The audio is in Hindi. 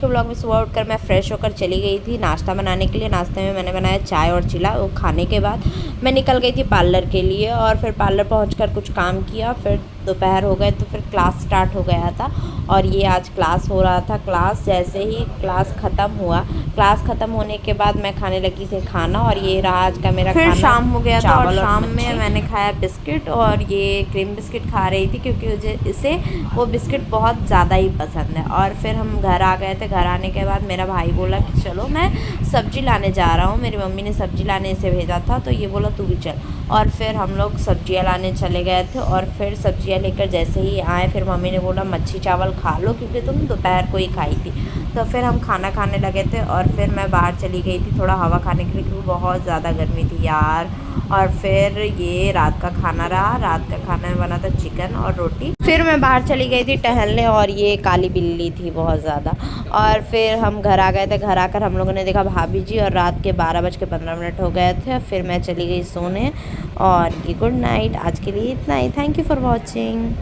तो ब्लॉग में सुबह उठकर मैं फ़्रेश होकर चली गई थी नाश्ता बनाने के लिए। नाश्ते में मैंने बनाया चाय और चिला। वो खाने के बाद मैं निकल गई थी पार्लर के लिए और फिर पार्लर पहुंचकर कुछ काम किया। फिर दोपहर हो गए तो फिर क्लास स्टार्ट हो गया था और ये आज क्लास हो रहा था। क्लास जैसे ही क्लास ख़त्म होने के बाद मैं खाने लगी थी खाना और ये रहा आज का मेरा खाना। शाम हो गया था और शाम में मैंने खाया बिस्किट और ये क्रीम बिस्किट खा रही थी क्योंकि मुझे इसे वो बिस्किट बहुत ज़्यादा ही पसंद है। और फिर हम घर आ गए थे। घर आने के बाद मेरा भाई बोला कि चलो मैं सब्ज़ी लाने जा रहा हूँ। मेरी मम्मी ने सब्ज़ी लाने से भेजा था तो ये बोला तू भी चल। और फिर हम लोग सब्जियां लाने चले गए थे और फिर सब्जियां लेकर जैसे ही आए फिर मम्मी ने बोला मच्छी चावल खा लो क्योंकि तुम दोपहर को ही खाई थी। तो फिर हम खाना खाने लगे थे और फिर मैं बाहर चली गई थी थोड़ा हवा खाने के लिए क्योंकि बहुत ज़्यादा गर्मी थी यार। और फिर ये रात का खाना रहा। रात का खाना में बना था चिकन और रोटी। फिर मैं बाहर चली गई थी टहलने और ये काली बिल्ली थी बहुत ज़्यादा। और फिर हम घर आ गए थे। घर आकर हम लोगों ने देखा भाभी जी और रात के 12:15 हो गए थे। फिर मैं चली गई सोने और ये गुड नाइट। आज के लिए इतना ही। Thank you for watching.